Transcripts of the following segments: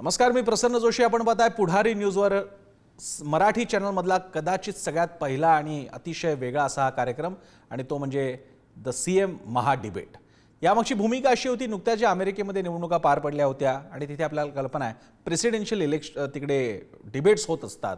नमस्कार, मी प्रसन्न जोशी. आपण पाहताय पुढारी न्यूजवर मराठी चॅनलमधला कदाचित सगळ्यात पहिला आणि अतिशय वेगळा असा हा कार्यक्रम, आणि तो म्हणजे द सीएम महा डिबेट. यामागची भूमिका अशी होती, नुकत्याच ज्या अमेरिकेमध्ये निवडणुका पार पडल्या होत्या आणि तिथे आपल्याला कल्पना आहे प्रेसिडेन्शियल तिकडे डिबेट्स होत असतात.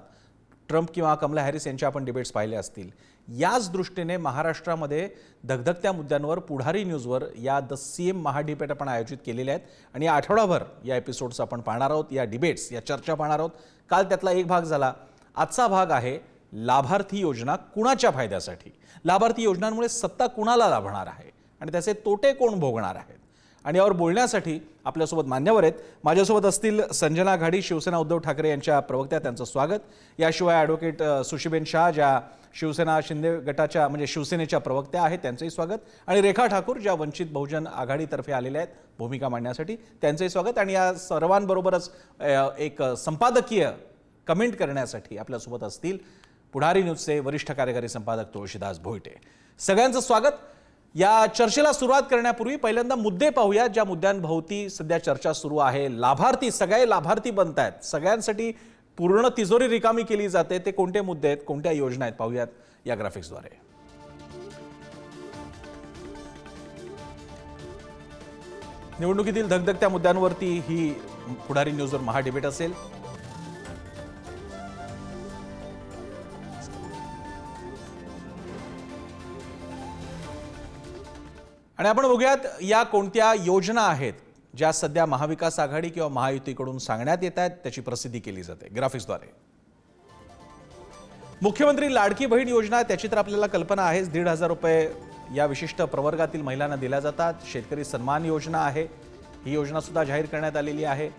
ट्रम्प किंवा कमला हॅरिस यांच्या आपण डिबेट्स पाहिले असतील. याच दृष्टीने महाराष्ट्रामध्ये धगधगत्या मुद्द्यांवर पुढारी न्यूजवर या द सीएम महा डिबेट आपण आयोजित केलेले आहेत आणि या आठवडाभर या एपिसोड्स आपण पाहणार आहोत, या डिबेट्स, या चर्चा पाहणार आहोत. काल त्यातला एक भाग झाला. आजचा भाग आहे लाभार्थी योजना कुणाच्या फायद्यासाठी, लाभार्थी योजनांमुळे सत्ता कुणाला लाभणार आहे आणि त्याचे तोटे कोण भोगणार आहेत. आणि यावर बोलण्यासाठी आपल्यासोबत मान्यवर आहेत. माझ्यासोबत असतील संजना घाडी, शिवसेना उद्धव ठाकरे यांच्या प्रवक्त्या, त्यांचं स्वागत. याशिवाय ॲडव्होकेट सुशीबेन शाह, ज्या शिवसेना शिंदे गटाच्या म्हणजे शिवसेनेच्या प्रवक्त्या आहेत, त्यांचंही स्वागत. आणि रेखा ठाकूर, ज्या वंचित बहुजन आघाडीतर्फे आलेल्या आहेत भूमिका मांडण्यासाठी, त्यांचंही स्वागत. आणि या सर्वांबरोबरच एक संपादकीय कमेंट करण्यासाठी आपल्यासोबत असतील पुढारी न्यूजचे वरिष्ठ कार्यकारी संपादक तुळशीदास भोईटे. सगळ्यांचं स्वागत. या चर्चेला सुरुवात करण्यापूर्वी पहिल्यांदा मुद्दे पाहूया, ज्या मुद्द्यांभोवती सध्या चर्चा सुरू आहे. लाभार्थी, सगळे लाभार्थी बनत आहेत, सगळ्यांसाठी पूर्ण तिजोरी रिकामी केली जाते. ते कोणते मुद्दे आहेत, कोणत्या योजना आहेत, पाहूयात या ग्राफिक्सद्वारे. निवडणुकीतील धगधगत्या मुद्द्यांवरती ही पुढारी न्यूजवर महा डिबेट असेल. आणि आपण बघूयात या कोणत्या योजना आहेत ज्या सध्या महाविकास आघाडी किंवा महायुतीकडून सांगण्यात येत आहेत, त्याची प्रसिद्धी केली जाते ग्राफिक्सद्वारे. मुख्यमंत्री लाडकी बहीण योजना, त्याची तर आपल्याला कल्पना आहेच. 1,500 रुपये या विशिष्ट प्रवर्गातील महिलांना दिल्या जातात. शेतकरी सन्मान योजना आहे, ही योजना सुद्धा जाहीर करण्यात आलेली आहे.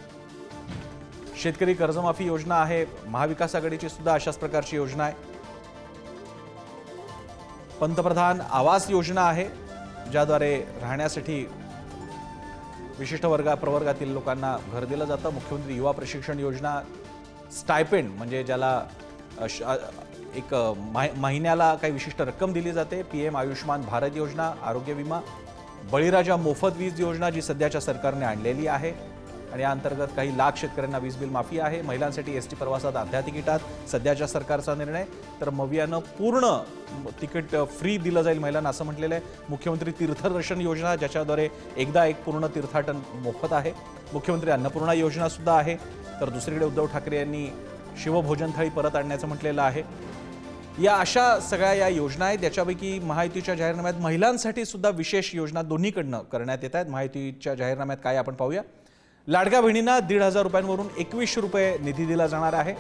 शेतकरी कर्जमाफी योजना आहे, महाविकास आघाडीची सुद्धा अशाच प्रकारची योजना आहे. पंतप्रधान आवास योजना आहे, ज्याद्वारे राहण्यासाठी विशिष्ट प्रवर्गातील लोकांना घर दिलं जातं. मुख्यमंत्री युवा प्रशिक्षण योजना, स्टायपेंड म्हणजे ज्याला एक महिन्याला काही विशिष्ट रक्कम दिली जाते. PM आयुष्मान भारत योजना, आरोग्य विमा, बळीराजा मोफत वीज योजना जी सध्याच्या सरकारने आणलेली आहे आणि या अंतर्गत काही लाख शेतकऱ्यांना वीज बिल माफी आहे. महिलांसाठी ST प्रवासात अर्ध्या तिकिटात सध्याच्या सरकारचा निर्णय. तर मवियानं पूर्ण तिकीट फ्री दिलं जाईल महिलांना असं म्हटलेलं आहे. मुख्यमंत्री तीर्थदर्शन योजना, ज्याच्याद्वारे एकदा एक पूर्ण तीर्थाटन मोफत आहे. मुख्यमंत्री अन्नपूर्णा योजना सुद्धा आहे. तर दुसरीकडे उद्धव ठाकरे यांनी शिवभोजन थाळी परत आणण्याचं म्हटलेलं आहे. या अशा सगळ्या या योजना आहेत. याच्यापैकी महायुतीच्या जाहीरनाम्यात महिलांसाठी सुद्धा विशेष योजना दोन्हीकडनं करण्यात येत आहेत. महायुतीच्या जाहीरनाम्यात काय आपण पाहूया. लाडक्या बहिणींना 1,500 रुपयांवरून 2100 रुपये निधी दिला जाणार आहे.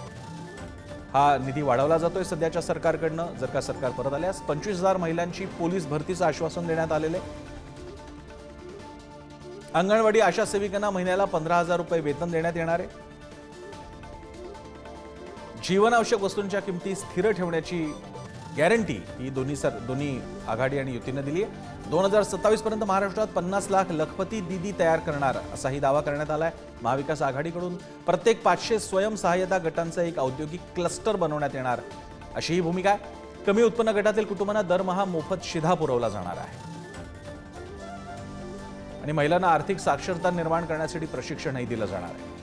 हा निधी वाढवला जातोय सध्याच्या सरकारकडनं. जर का सरकार परत आल्यास 25,000 महिलांची पोलीस भरतीचं आश्वासन देण्यात आलेले. अंगणवाडी आशा सेविकांना महिन्याला 15,000 रुपये वेतन देण्यात येणार आहे. जीवनावश्यक वस्तूंच्या किमती स्थिर ठेवण्याची गॅरंटी ही दोन्ही आघाडी आणि युतीने दिली आहे. 2027 पर्यंत महाराष्ट्रात 50 लाख लखपती दीदी तयार करणार असाही दावा करण्यात आलाय महाविकास आघाडीकडून. प्रत्येक 500 स्वयंसहाय्यता गटांचा एक औद्योगिक क्लस्टर बनवण्यात येणार अशी ही भूमिका आहे. कमी उत्पन्न गटातील कुटुंबांना दरमहा मोफत शिधा पुरवला जाणार आहे आणि महिलांना आर्थिक साक्षरता निर्माण करण्यासाठी प्रशिक्षणही दिलं जाणार आहे.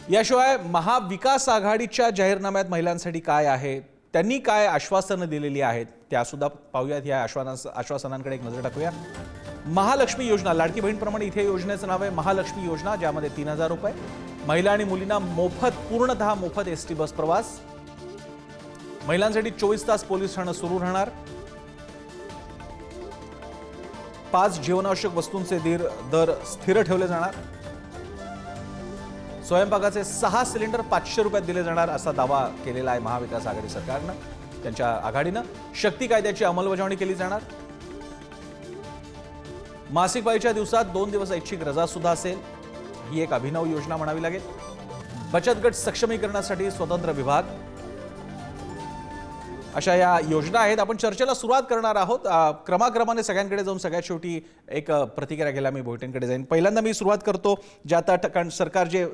याशिवाय महाविकास आघाडीच्या जाहीरनाम्यात महिलांसाठी काय आहे, त्यांनी काय आश्वासनं दिलेली आहेत, त्यासुद्धा पाहूयात. या आश्वासनांकडे एक नजर टाकूया. महालक्ष्मी योजना, लाडकी बहीणप्रमाणे इथे योजनेचं नाव आहे महालक्ष्मी योजना, ज्यामध्ये 3,000 रुपये महिला आणि मुलींना मोफत, पूर्णतः मोफत ST बस प्रवास. महिलांसाठी 24 तास पोलीस ठाणं सुरू राहणार. 5 जीवनावश्यक वस्तूंचे दर स्थिर ठेवले जाणार. स्वयंपाकाचे 6 सिलेंडर 500 रुपयात दिले जाणार असा दावा केलेला आहे महाविकास आघाडी सरकारनं, त्यांच्या आघाडीनं. शक्ती कायद्याची अंमलबजावणी केली जाणार. मासिक पाळीच्या दिवसात 2 दिवस ऐच्छिक रजा सुद्धा असेल. ही एक अभिनव योजना म्हणावी लागेल. बचत गट सक्षमीकरणासाठी स्वतंत्र विभाग, अशा या योजना आहेत. आपण चर्चेला सुरुवात करणार आहोत. क्रमाक्रमाने सगळ्यांकडे जाऊन सगळ्यात शेवटी एक प्रतिक्रिया घ्यायला मी भोईटेंकडे जाईन. पहिल्यांदा मी सुरुवात करतो ज्या आता सरकार जे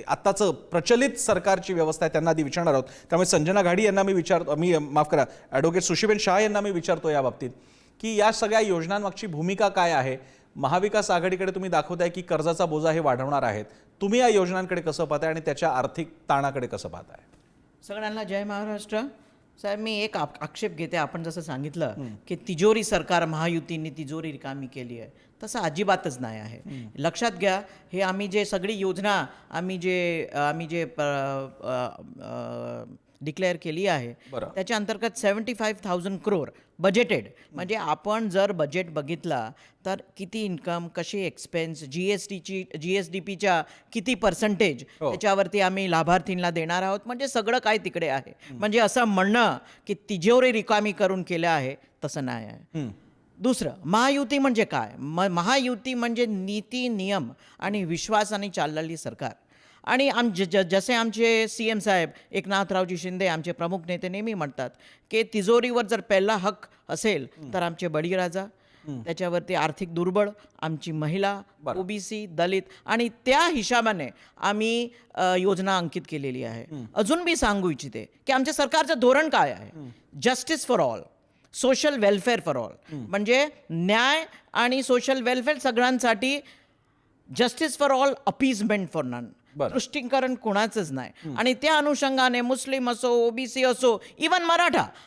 आत्ताचं प्रचलित सरकारची व्यवस्था आहे त्यांना आधी विचारणार आहोत. त्यामुळे संजना घाडी यांना मी माफ करा, ॲडव्होकेट सुशीबेन शाह यांना मी विचारतो या बाबतीत की या सगळ्या योजनांमागची भूमिका काय आहे. महाविकास आघाडीकडे तुम्ही दाखवताय की कर्जाचा बोजा हे वाढवणार आहेत. तुम्ही या योजनांकडे कसं पाहताय आणि त्याच्या आर्थिक ताणाकडे कसं पाहताय? सगळ्यांना जय महाराष्ट्र. साहेब, मी एक आक्षेप घेते. आपण जसं सांगितलं की तिजोरी सरकार, महायुतींनी तिजोरी रिकामी केली आहे, तसं अजिबातच नाही आहे. लक्षात घ्या, हे आम्ही जे सगळी योजना आम्ही जे डिक्लेअर केली आहे त्याच्या अंतर्गत 75,000 crore बजेटेड. म्हणजे आपण जर बजेट बघितला तर किती इन्कम, कशी एक्सपेन्स, GSDPच्या किती पर्सेंटेज त्याच्यावरती आम्ही लाभार्थींना देणार आहोत. म्हणजे सगळं काय तिकडे आहे. म्हणजे असं म्हणणं की तिजोरी रिकामी करून केलं आहे तसं नाही आहे. दुसरं, महायुती म्हणजे काय? महायुती म्हणजे नीती, नियम आणि विश्वासाने चाललेली सरकार. आणि जसे आमचे CM साहेब एकनाथरावजी शिंदे, आमचे प्रमुख नेते, नेहमी म्हणतात की तिजोरीवर जर पहिला हक असेल तर आमचे बळीराजा, त्याच्यावरती आर्थिक दुर्बळ, आमची महिला, OBC, दलित, आणि त्या हिशोबाने आम्ही योजना अंकित केलेली आहे. अजून मी सांगू इच्छिते की आमच्या सरकारचं धोरण काय आहे? Justice for all, social welfare for all. म्हणजे न्याय आणि सोशल वेलफेअर सगळ्यांसाठी. Justice for all, appeasement for none. तुष्टीकरण कोणाचंच नाही. आणि त्या अनुषंगाने मुस्लिम असो, OBC असो, इवन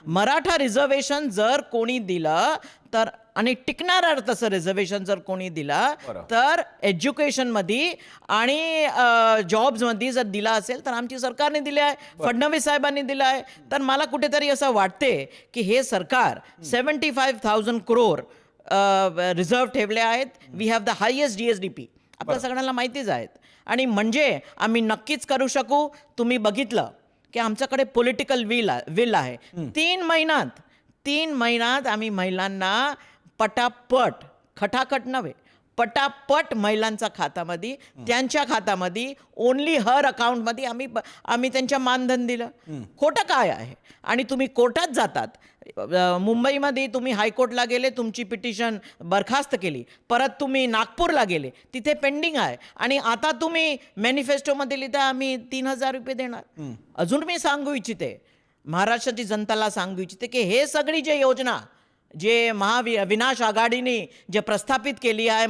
मराठा रिझर्वेशन जर कोणी दिलं तर, आणि टिकणारा तसं रिझर्वेशन जर कोणी दिला तर एज्युकेशनमध्ये आणि जॉब्समध्ये जर दिला असेल तर आमची सरकारने दिले आहे, फडणवीस साहेबांनी दिलं आहे. तर मला कुठेतरी असं वाटते की हे सरकार 75,000 crore रिझर्व्ह ठेवले आहेत. We have the highest GSDP, आपल्या सगळ्यांना माहितीच आहेत. आणि म्हणजे आम्ही नक्कीच करू शकू. तुम्ही बघितलं की आमच्याकडे पॉलिटिकल विल आहे. 3 महिन्यात आम्ही महिलांना पटापट, खटाखट नव्हे, पटापट महिलांच्या खात्यामध्ये, त्यांच्या खात्यामध्ये, ओनली हर अकाउंटमध्ये आम्ही त्यांच्या मानधन दिलं. खोटं काय आहे? आणि तुम्ही कोर्टात जातात. मुंबईमध्ये तुम्ही हायकोर्टला गेले, तुमची पिटिशन बरखास्त केली. परत तुम्ही नागपूरला गेले, तिथे पेंडिंग आहे. आणि आता तुम्ही मॅनिफेस्टोमध्ये लिहिता आम्ही 3,000 रुपये देणार. अजून मी सांगू इच्छिते, महाराष्ट्राची जनताला सांगू इच्छिते की हे सगळी जे योजना जे विनाश आघाडीने जे प्रस्थापित केली आहे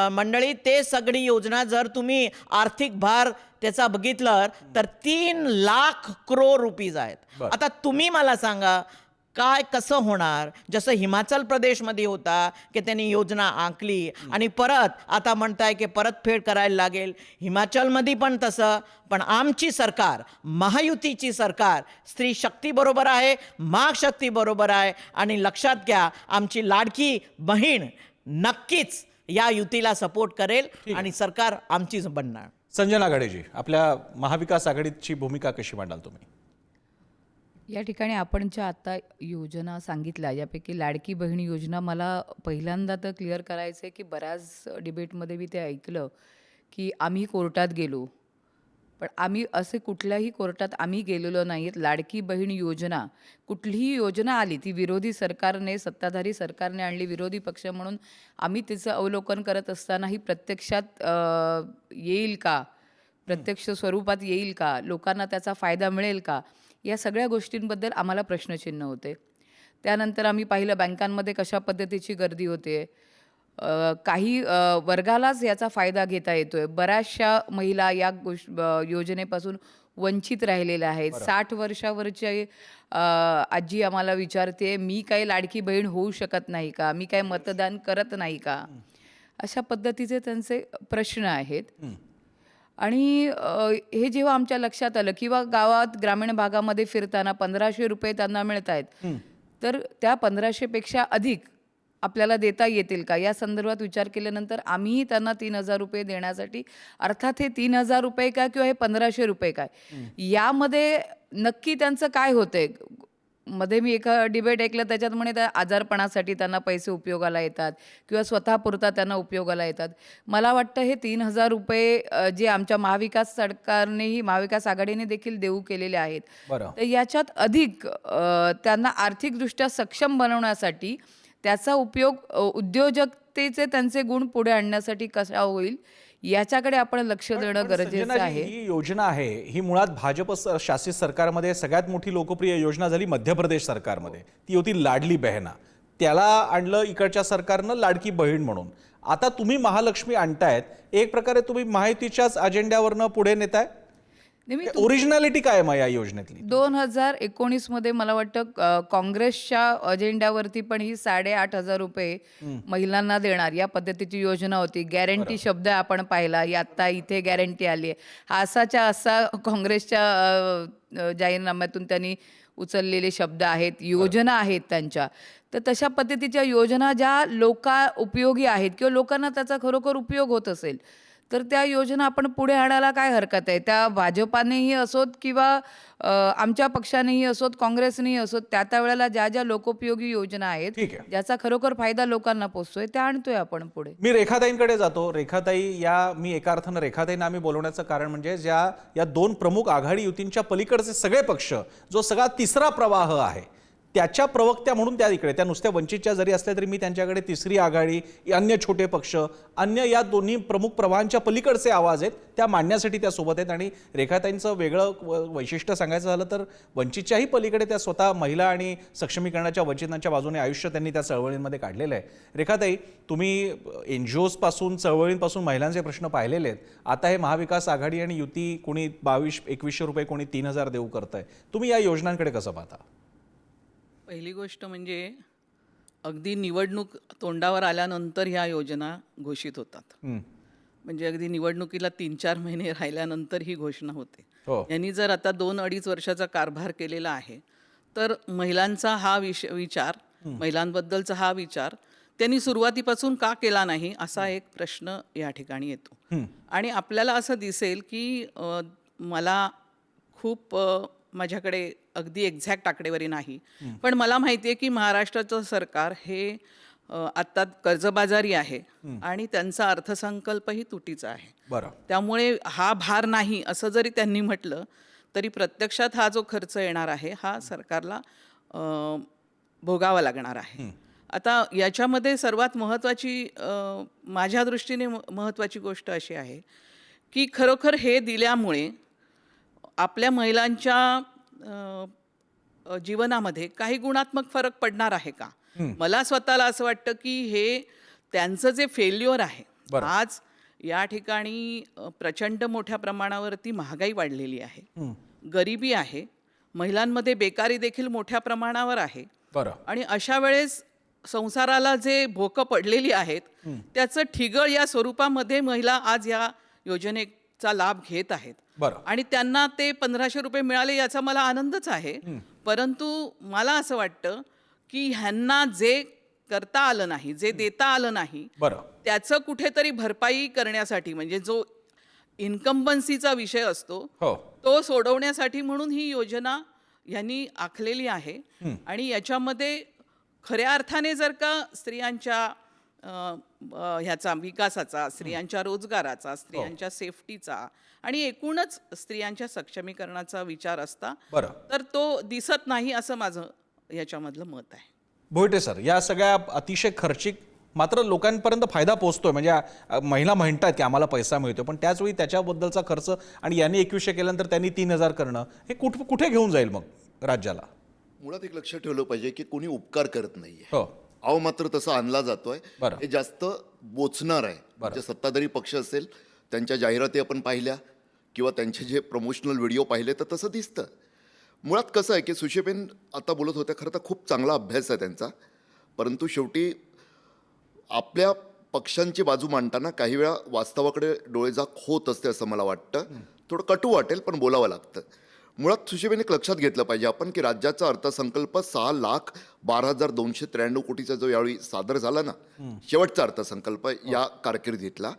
मंडळी, ते सगळी योजना जर तुम्ही आर्थिक भार त्याचा बघितलं तर 3 लाख crore रुपीज आहेत. आता तुम्ही मला सांगा काय कसं होणार? जसं हिमाचल प्रदेशमध्ये होता की त्यांनी योजना आखली आणि परत आता म्हणताय की परतफेड करायला लागेल. हिमाचलमध्ये पण तसं. पण आमची सरकार, महायुतीची सरकार, स्त्री शक्ती बरोबर आहे, माग शक्ती बरोबर आहे. आणि लक्षात घ्या, आमची लाडकी बहीण नक्कीच या युतीला सपोर्ट करेल आणि सरकार आमचीच बनणार. संजना गाडेजी, आपल्या महाविकास आघाडीची भूमिका कशी मांडाल तुम्ही? या ठिकाणी आपण ज्या आता योजना सांगितल्या, यापैकी लाडकी बहीण योजना, मला पहिल्यांदा तर क्लिअर करायचं आहे की बऱ्याच डिबेटमध्ये मी ते ऐकलं की आम्ही कोर्टात गेलो, पण आम्ही असे कुठल्याही कोर्टात आम्ही गेलेलो नाही आहेत. लाडकी बहीण योजना, कुठलीही योजना आली ती विरोधी सरकारने, सत्ताधारी सरकारने आणली, विरोधी पक्ष म्हणून आम्ही तिचं अवलोकन करत असतानाही प्रत्यक्षात येईल का, प्रत्यक्ष स्वरूपात येईल का, लोकांना त्याचा फायदा मिळेल का, या सगळ्या गोष्टींबद्दल आम्हाला प्रश्नचिन्ह होते. त्यानंतर आम्ही पाहिलं बँकांमध्ये कशा पद्धतीची गर्दी होते. काही वर्गालाच याचा फायदा घेता येतोय. बऱ्याचशा महिला या योजनेपासून वंचित राहिलेल्या आहेत. 60 वर्षावरची आजी आम्हाला विचारते, मी काही लाडकी बहीण होऊ शकत नाही का, मी काय मतदान करत नाही का, अशा पद्धतीचे त्यांचे प्रश्न आहेत. आणि हे जेव्हा आमच्या लक्षात आलं, किंवा गावात ग्रामीण भागामध्ये फिरताना 1,500 रुपये त्यांना मिळत आहेत, तर त्या 1,500 पेक्षा अधिक आपल्याला देता येतील का, या संदर्भात विचार केल्यानंतर आम्हीही त्यांना 3,000 रुपये देण्यासाठी, अर्थात हे 3,000 रुपये काय किंवा हे 1,500 रुपये काय, यामध्ये नक्की त्यांचं काय होतंय. मध्ये मी एका डिबेट ऐकलं, त्याच्यात म्हणे त्या आजारपणासाठी त्यांना पैसे उपयोगाला येतात किंवा स्वतःपुरता त्यांना उपयोगाला येतात. मला वाटतं हे 3,000 रुपये जे आमच्या महाविकास सरकारनेही, महाविकास आघाडीने देखील देऊ केलेले आहेत, तर याच्यात अधिक त्यांना आर्थिकदृष्ट्या सक्षम बनवण्यासाठी, त्याचा उपयोग उद्योजकतेचे त्यांचे गुण पुढे आणण्यासाठी कसा होईल याच्याकडे आपण लक्ष देणं गरजेचं आहे. ही योजना आहे ही मुळात भाजप शासित सरकारमध्ये सगळ्यात मोठी लोकप्रिय योजना झाली मध्य प्रदेश सरकारमध्ये. ती होती लाडली बहना. त्याला आणलं इकडच्या सरकारनं लाडकी बहीण म्हणून. आता तुम्ही महालक्ष्मी आणतायत, एक प्रकारे तुम्ही महायुतीच्याच अजेंड्यावरनं पुढे नेताय. नाही, मी ओरिजिनॅलिटी काय आहे मग या योजनेतली? 2019 मध्ये मला वाटतं काँग्रेसच्या अजेंड्यावरती पण ही 8,500 रुपये महिलांना देणार या पद्धतीची योजना होती. गॅरंटी शब्द आपण पाहिला, आता इथे गॅरंटी आली आहे. हा असाच्या असा काँग्रेसच्या जाहीरनाम्यातून त्यांनी उचललेले शब्द आहेत, योजना आहेत त्यांच्या. तर तशा पद्धतीच्या योजना ज्या उपयोगी आहेत किंवा लोकांना त्याचा खरोखर उपयोग होत असेल तर त्या योजना आपण पुढे आणायला काय हरकत आहे. त्या भाजपानेही असोत किंवा आमच्या पक्षानेही असोत, काँग्रेसनेही असोत, त्या वेळेला ज्या ज्या लोकोपयोगी योजना आहेत, ठीक आहे. ज्याचा खरोखर फायदा लोकांना पोचतोय त्या आणतोय आपण पुढे. मी रेखाताईंकडे जातो. रेखाताई, मी एका अर्थानं रेखाताईंना आम्ही बोलवण्याचं कारण म्हणजे या दोन प्रमुख आघाडी युतींच्या पलीकडचे सगळे पक्ष, जो सगळा तिसरा प्रवाह आहे त्याच्या प्रवक्त्या म्हणून त्या इकडे, त्या नुसत्या वंचितच्या जरी असल्या तरी मी त्यांच्याकडे तिसरी आघाडी, अन्य छोटे पक्ष, अन्य या दोन्ही प्रमुख प्रवाहांच्या पलीकडचे आवाज आहेत त्या मांडण्यासाठी त्या सोबत आहेत. आणि रेखाताईंचं वेगळं वैशिष्ट्य सांगायचं झालं तर वंचितच्याही पलीकडे त्या स्वतः महिला आणि सक्षमीकरणाच्या वंचितांच्या बाजूने आयुष्य त्यांनी त्या चळवळींमध्ये काढलेलं आहे. रेखाताई, तुम्ही NGOs पासून चळवळींपासून महिलांचे प्रश्न पाहिलेले आहेत. आता हे महाविकास आघाडी आणि युती कोणी 2200-2100 रुपये, कोणी 3000 देऊ करतंय. तुम्ही या योजनांकडे कसं पाहता? पहिली गोष्ट म्हणजे अगदी निवडणूक तोंडावर आल्यानंतर ह्या योजना घोषित होतात. म्हणजे अगदी निवडणुकीला 3-4 महिने राहिल्यानंतर ही घोषणा होते. यांनी जर आता 2-2.5 वर्षाचा कारभार केलेला आहे तर महिलांचा हा विचार, महिलांबद्दलचा हा विचार त्यांनी सुरुवातीपासून का केला नाही असा एक प्रश्न या ठिकाणी येतो. आणि आपल्याला असं दिसेल की मला खूप माझ्याकडे अगदी एक्झॅक्ट आकडेवारी नाही, पण मला माहिती आहे की महाराष्ट्राचं सरकार हे आत्ता कर्जबाजारी आहे आणि त्यांचा अर्थसंकल्पही तुटीचा आहे. बरं. त्यामुळे हा भार नाही असं जरी त्यांनी म्हटलं तरी प्रत्यक्षात हा जो खर्च येणार आहे हा सरकारला भोगावा लागणार आहे. आता याच्यामध्ये सर्वात महत्त्वाची, माझ्या दृष्टीने महत्त्वाची गोष्ट अशी आहे की खरोखर हे दिल्यामुळे आपल्या महिलांच्या जीवनामध्ये काही गुणात्मक फरक पडणार आहे का? मला स्वतःला असं वाटतं की हे त्यांचं जे फेल्युअर आहे, आज या ठिकाणी प्रचंड मोठ्या प्रमाणावरती महागाई वाढलेली आहे, गरिबी आहे, महिलांमध्ये बेकारी देखील मोठ्या प्रमाणावर आहे. आणि अशा वेळेस संसाराला जे भोकं पडलेली आहेत त्याचं ठिगळ या स्वरूपामध्ये महिला आज या योजनेचा लाभ घेत आहेत. आणि त्यांना ते 1500 रुपये मिळाले याचा मला आनंदच आहे. परंतु मला असं वाटतं की ह्यांना जे करता आलं नाही, जे देता आलं नाही, त्याचं कुठेतरी भरपाई करण्यासाठी, म्हणजे जो इन्कम्बन्सीचा विषय असतो तो सोडवण्यासाठी म्हणून ही योजना यांनी आखलेली आहे. आणि याच्यामध्ये खऱ्या अर्थाने जर का स्त्रियांच्या ह्याचा विकासाचा, स्त्रियांच्या रोजगाराचा, स्त्रियांच्या सेफ्टीचा आणि एकूणच स्त्रियांच्या सक्षमीकरणाचा विचार असता तर तो दिसत नाही असं माझं याच्यामधलं मत आहे. भोईटे सर, या सगळ्या अतिशय खर्चिक मात्र लोकांपर्यंत फायदा पोहोचतोय, म्हणजे महिला म्हणतात की आम्हाला पैसा मिळतो, पण त्याचवेळी त्याच्याबद्दलचा खर्च आणि यांनी 2100 केल्यानंतर त्यांनी 3000 करणं हे कुठे घेऊन जाईल मग राज्याला? मुळात एक लक्षात ठेवलं पाहिजे की कोणी उपकार करत नाहीये. अहो मात्र तसा आणला जातोय, हे जास्त बोचणार आहे. म्हणजे सत्ताधारी पक्ष असेल त्यांच्या जाहिराती आपण पाहिल्या किंवा त्यांचे जे प्रमोशनल व्हिडिओ पाहिले तर तसं दिसतं. मुळात कसं आहे की सुशेबेन आता बोलत होत्या, खरं तर खूप चांगला अभ्यास आहे त्यांचा, परंतु शेवटी आपल्या पक्षांची बाजू मांडताना काही वेळा वास्तवाकडे डोळेझाक होत असते असं मला वाटतं. थोडं कटू वाटेल पण बोलावं लागतं. मुळात सुशेबेन एक लक्षात घेतलं पाहिजे आपण की राज्याचा अर्थसंकल्प 6,12,293 कोटीचा जो यावेळी सादर झाला ना, शेवटचा अर्थसंकल्प या कारकिर्दीतला,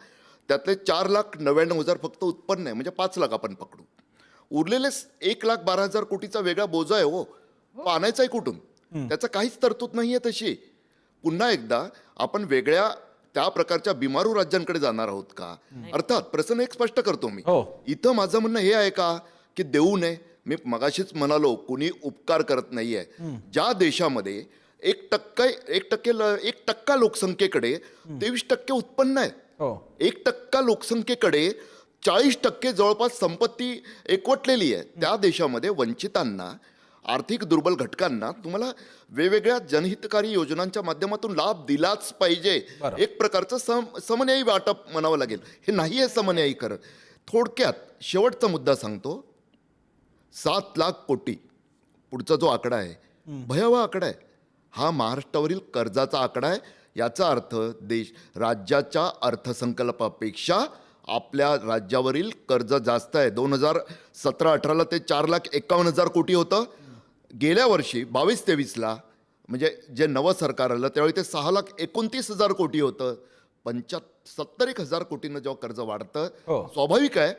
त्यातले 4,99,000 फक्त उत्पन्न आहे, म्हणजे 5 लाख आपण पकडू. उरलेले 1,12,000 कोटीचा वेगळा बोजा आहे. तो आणायचाही कुठून? त्याचं काहीच तरतूद नाही आहे तशी. पुन्हा एकदा आपण वेगळ्या त्या प्रकारच्या बिमारू राज्यांकडे जाणार आहोत का? अर्थात प्रश्न एक स्पष्ट करतो मी, इथं माझं म्हणणं हे आहे का की देऊ नये? मी मगाशीच म्हणालो कुणी उपकार करत नाहीये. ज्या देशामध्ये 1% लोकसंख्येकडे 23% उत्पन्न आहे, 1% लोकसंख्येकडे 40% जवळपास संपत्ती एकवटलेली आहे, त्या देशामध्ये वंचितांना आर्थिक दुर्बल घटकांना तुम्हाला वेगवेगळ्या जनहितकारी योजनांच्या माध्यमातून लाभ दिलाच पाहिजे. एक प्रकारचं समन्यायी वाटप म्हणावं लागेल. हे नाही आहे समन्यायी खरं. थोडक्यात शेवटचा मुद्दा सांगतो. 7 लाख कोटी पुढचा जो आकडा आहे भयावह आकडा आहे. हा महाराष्ट्रावरील कर्जाचा आकडा आहे. याचा अर्थ राज्याच्या अर्थसंकल्पापेक्षा आपल्या राज्यावरील कर्ज जास्त आहे. 2017-18 ते 4,51,000 कोटी होतं. गेल्या वर्षी 22-23ला म्हणजे जे नवं सरकार आलं त्यावेळी ते 6,29,000 कोटी होतं. 70,000 कोटींना जेव्हा कर्ज वाढतं स्वाभाविक आहे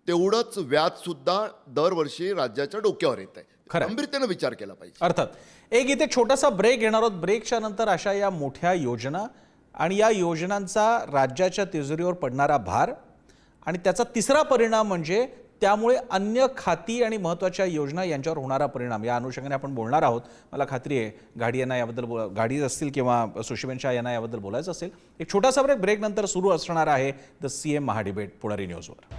तेवढंच व्याज सुद्धा दरवर्षी राज्याच्या डोक्यावर येत आहे. गंभीरतेने विचार केला पाहिजे. अर्थात एक इथे छोटासा ब्रेक घेणार आहोत. ब्रेकच्या नंतर अशा या मोठ्या योजना आणि या योजनांचा राज्याच्या तिजोरीवर पडणारा भार आणि त्याचा तिसरा परिणाम म्हणजे त्यामुळे अन्य खाती आणि महत्त्वाच्या योजना यांच्यावर होणारा परिणाम या अनुषंगाने आपण बोलणार आहोत. मला खात्री आहे गाडी यांना याबद्दल गाडी असतील किंवा सुशीबेन शाह यांना याबद्दल बोलायचं असेल. एक छोटासा ब्रेक नंतर सुरू असणार आहे द सीएम महाडिबेट पुढारी न्यूजवर.